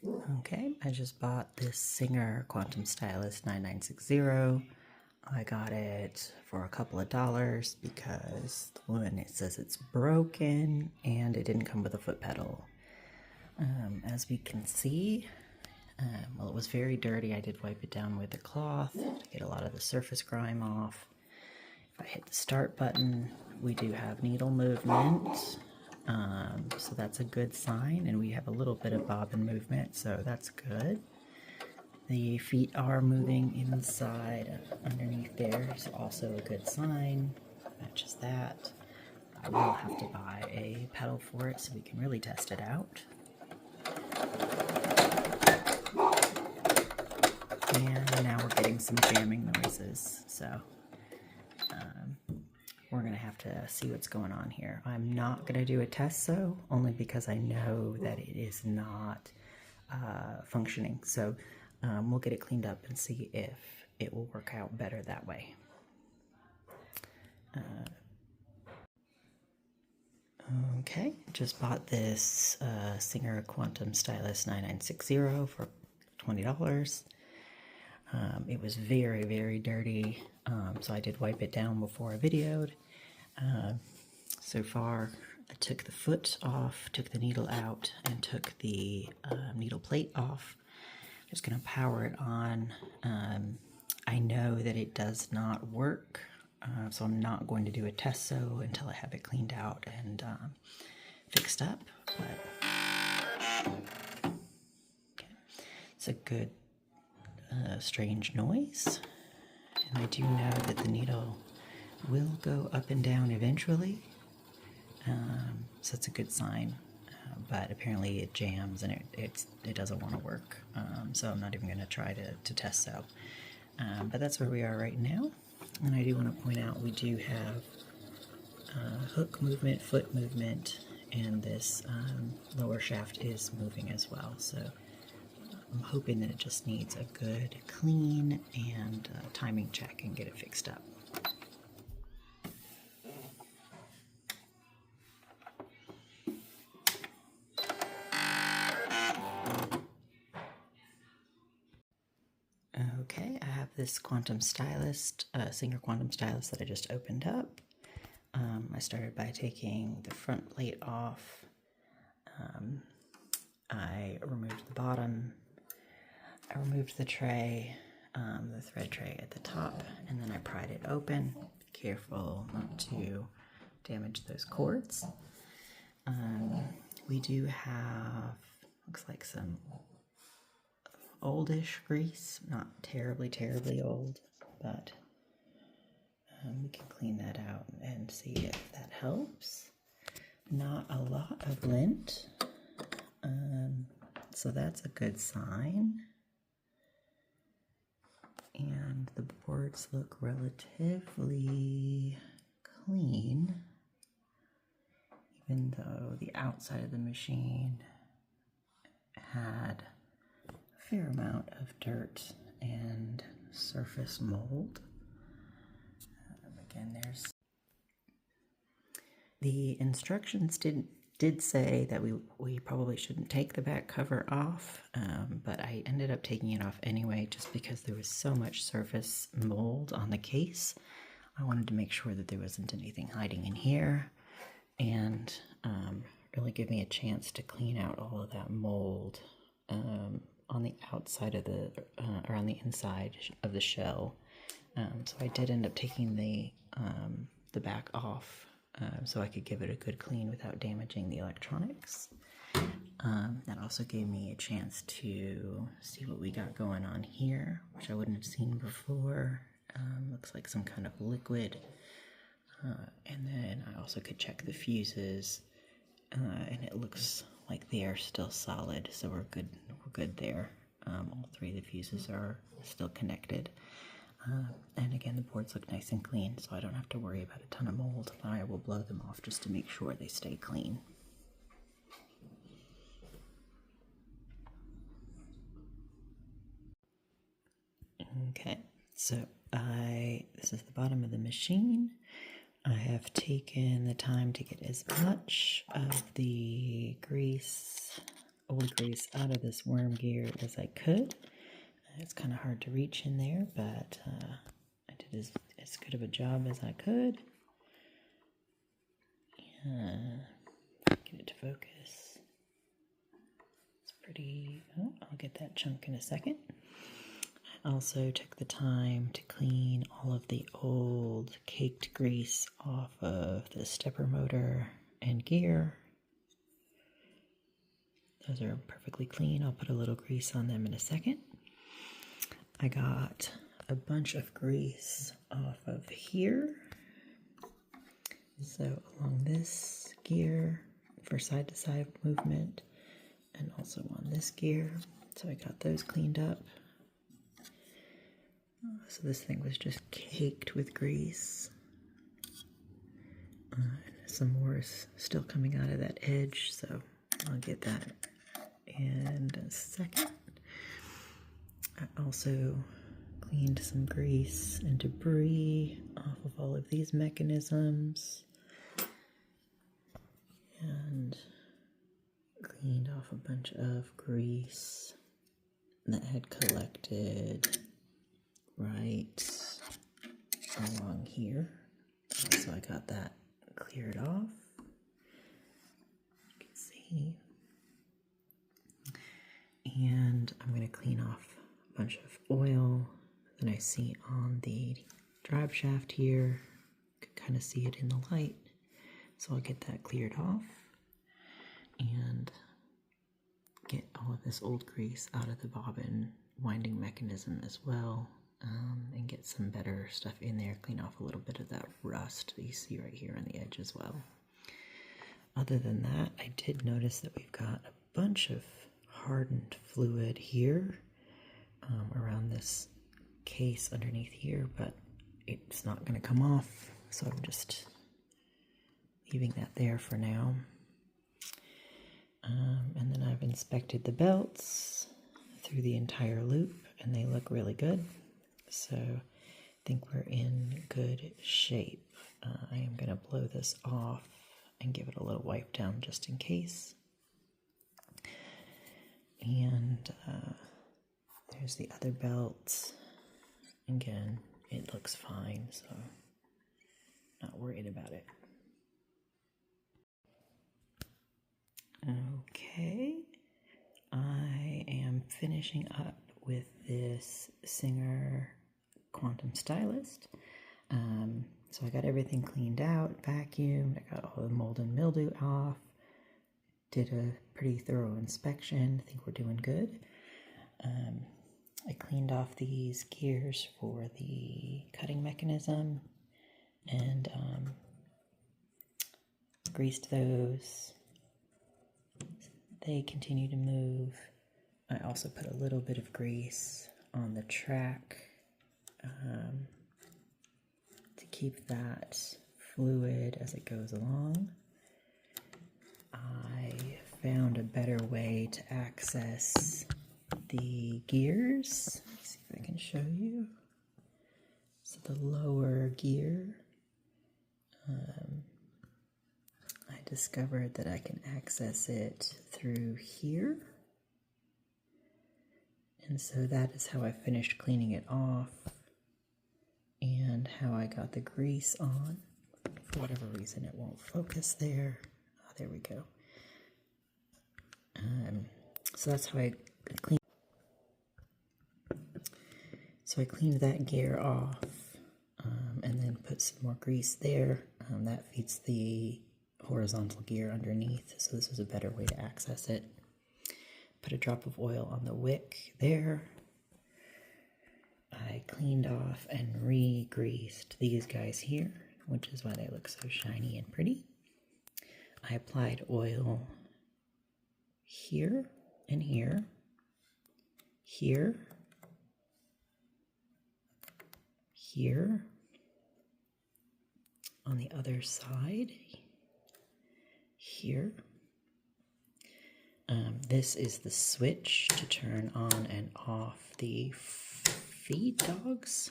Okay, I just bought this Singer Quantum Stylist 9960. I got it for a couple of dollars because one, it says it's broken and it didn't come with a foot pedal. As we can see, well, it was very dirty. I did wipe it down with a cloth to get a lot of the surface grime off. If I hit the start button, we do have needle movement. So that's a good sign, and we have a little bit of bobbin movement, so that's good. The feet are moving inside underneath there, so also a good sign. Matches that. I will have to buy a pedal for it so we can really test it out. And now we're getting some jamming noises, so we're going to have to see what's going on here. I'm not going to do a test, so only because I know that it is not functioning. So we'll get it cleaned up and see if it will work out better that way. Okay, just bought this Singer Quantum Stylist 9960 for $20. It was very, very dirty, so I did wipe it down before I videoed. So far, I took the foot off, took the needle out, and took the needle plate off. I'm just going to power it on. I know that it does not work, so I'm not going to do a test sew until I have it cleaned out and fixed up. But okay. It's a good strange noise, and I do know that the needle will go up and down eventually, so that's a good sign. But apparently it jams and it doesn't want to work, so I'm not even going to try to test sew. But that's where we are right now. And I do want to point out we do have hook movement, foot movement, and this lower shaft is moving as well. So I'm hoping that it just needs a good clean and timing check and get it fixed up. Okay, I have this Quantum Stylist, Singer Quantum Stylist that I just opened up. I started by taking the front plate off. I removed the bottom. I removed the tray, the thread tray at the top, and then I pried it open. Be careful not to damage those cords. We do have, looks like some oldish grease, not terribly, terribly old, but we can clean that out and see if that helps. Not a lot of lint, so that's a good sign. And the boards look relatively clean, even though the outside of the machine had a fair amount of dirt and surface mold. Again, there's the instructions did say that we probably shouldn't take the back cover off, but I ended up taking it off anyway just because there was so much surface mold on the case. I wanted to make sure that there wasn't anything hiding in here and really give me a chance to clean out all of that mold on the outside of the, or on the inside of the shell. So I did end up taking the back off so I could give it a good clean without damaging the electronics. That also gave me a chance to see what we got going on here, which I wouldn't have seen before. Looks like some kind of liquid. And then I also could check the fuses, and it looks like they are still solid, so we're good there. All three of the fuses are still connected. And again, the boards look nice and clean, so I don't have to worry about a ton of mold, but I will blow them off just to make sure they stay clean. Okay, so this is the bottom of the machine. I have taken the time to get as much of the grease old grease out of this worm gear as I could. It's kind of hard to reach in there, but I did as good of a job as I could. Get it to focus. It's pretty, oh, I'll get that chunk in a second. I also took the time to clean all of the old caked grease off of the stepper motor and gear. Those are perfectly clean. I'll put a little grease on them in a second. I got a bunch of grease off of here. So along this gear for side-to-side movement, and also on this gear. So I got those cleaned up. So this thing was just caked with grease. Some more is still coming out of that edge, so I'll get that in a second. I also cleaned some grease and debris off of all of these mechanisms. And cleaned off a bunch of grease that had collected right along here. So I got that cleared off. You can see. And I'm going to clean off a bunch of oil that I see on the drive shaft here. You can kind of see it in the light. So I'll get that cleared off and get all of this old grease out of the bobbin winding mechanism as well, and get some better stuff in there, clean off a little bit of that rust that you see right here on the edge as well. Other than that, I did notice that we've got a bunch of hardened fluid here around this case underneath here, but it's not going to come off, so I'm just leaving that there for now. And then I've inspected the belts through the entire loop, and they look really good. So I think we're in good shape. I am going to blow this off and give it a little wipe down just in case. And there's the other belt. Again, it looks fine, so not worried about it. Okay, I am finishing up with this Singer Quantum Stylist. So I got everything cleaned out, vacuumed, I got all the mold and mildew off, did a pretty thorough inspection. I think we're doing good. I cleaned off these gears for the cutting mechanism and greased those. They continue to move. I also put a little bit of grease on the track to keep that fluid as it goes along. I found a better way to access the gears. Let's see if I can show you. So the lower gear, I discovered that I can access it through here. And so that is how I finished cleaning it off and how I got the grease on. For whatever reason, it won't focus there. Oh, there we go. So that's how I cleaned. So I cleaned that gear off and then put some more grease there. That feeds the horizontal gear underneath, so this was a better way to access it. Put a drop of oil on the wick there. I cleaned off and re-greased these guys here, which is why they look so shiny and pretty. I applied oil here and here, here, here, on the other side, here. This is the switch to turn on and off the feed dogs.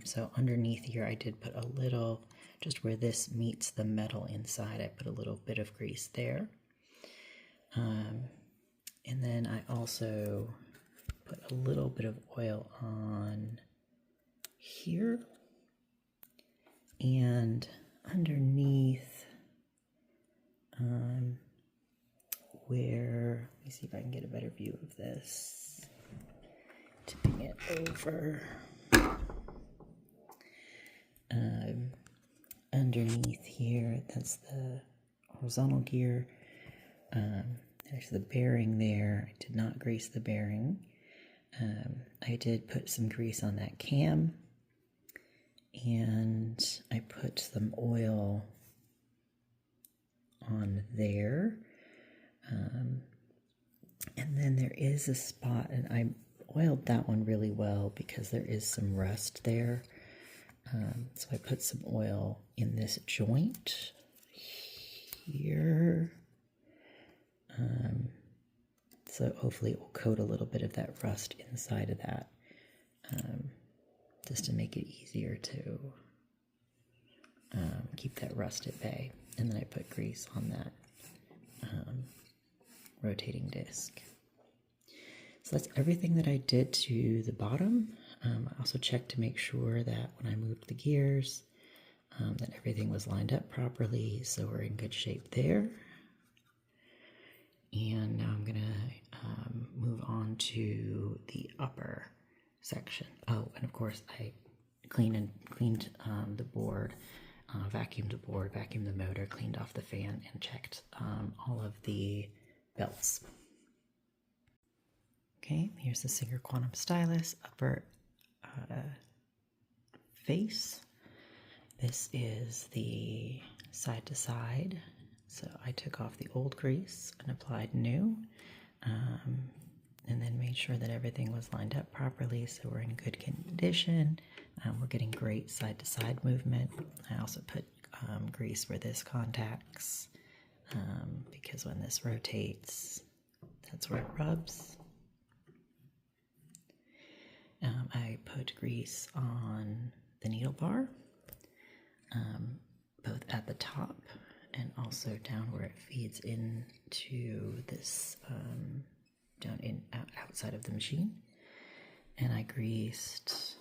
So underneath here I did put a little, just where this meets the metal inside, I put a little bit of grease there. And then I also put a little bit of oil on here and underneath where, let me see if I can get a better view of this. Tipping it over. Underneath here, that's the horizontal gear. There's the bearing there. I did not grease the bearing. I did put some grease on that cam, and I put some oil on there. And then there is a spot, and I oiled that one really well because there is some rust there. So I put some oil in this joint here. So hopefully it will coat a little bit of that rust inside of that, just to make it easier to keep that rust at bay. And then I put grease on that rotating disc. So that's everything that I did to the bottom. I also checked to make sure that when I moved the gears, that everything was lined up properly, so we're in good shape there. And now I'm gonna move on to the upper section. Oh, and of course I cleaned the board, vacuumed the board, vacuumed the motor, cleaned off the fan, and checked all of the belts. Okay, here's the Singer Quantum Stylist upper face. This is the side to side. So I took off the old grease and applied new, and then made sure that everything was lined up properly so we're in good condition. We're getting great side to side movement. I also put grease where this contacts, because when this rotates, that's where it rubs. I put grease on the needle bar, both at the top and also down where it feeds into this, outside of the machine. And I greased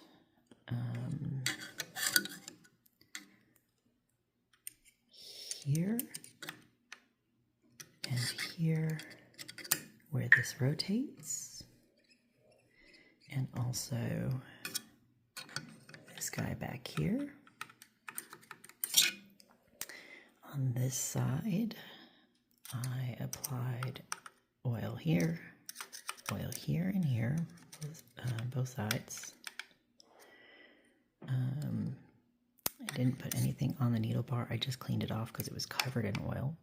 here and here where this rotates, and also this guy back here. On this side, I applied oil here, and here, both sides. I didn't put anything on the needle bar. I just cleaned it off because it was covered in oil.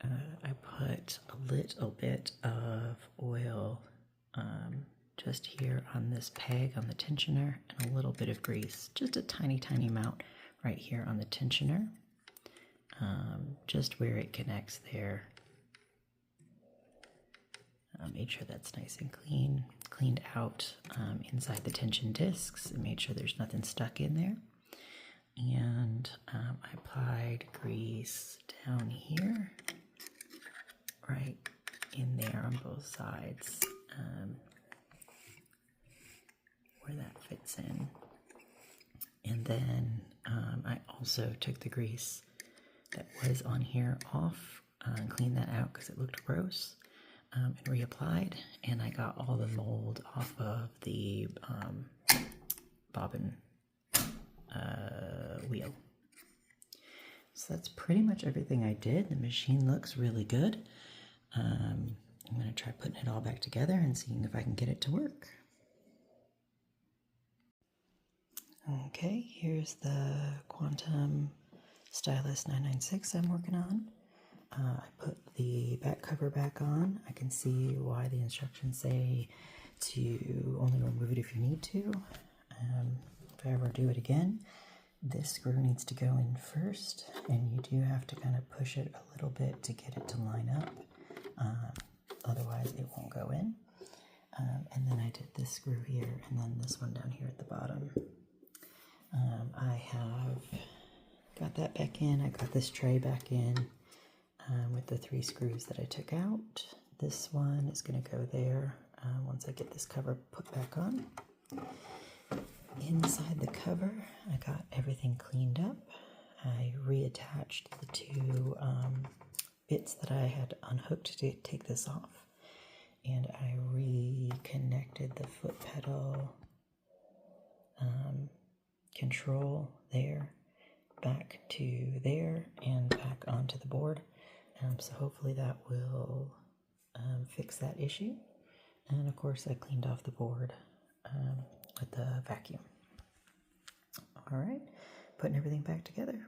I put a little bit of oil just here on this peg on the tensioner, and a little bit of grease, just a tiny amount right here on the tensioner, just where it connects there. Made sure that's nice and cleaned out inside the tension discs, and made sure there's nothing stuck in there. And I applied grease down here, right in there on both sides, where that fits in. And then I also took the grease that was on here off and cleaned that out because it looked gross, and reapplied. And I got all the mold off of the bobbin wheel. So that's pretty much everything I did. The machine looks really good. I'm going to try putting it all back together and seeing if I can get it to work. Okay, here's the Quantum Stylist 996 I'm working on. I put the back cover back on. I can see why the instructions say to only remove it if you need to. If I ever do it again, this screw needs to go in first, and you do have to kind of push it a little bit to get it to line up. Otherwise it won't go in. And then I did this screw here, and then this one down here at the bottom. I have got that back in. I got this tray back in with the 3 screws that I took out. this one is going to go there once I get this cover put back on. Inside the cover, I got everything cleaned up. I reattached the two bits that I had unhooked to take this off, and I reconnected the foot pedal control there, back to there, and back onto the board. So hopefully that will fix that issue. And of course I cleaned off the board with the vacuum. All right, putting everything back together.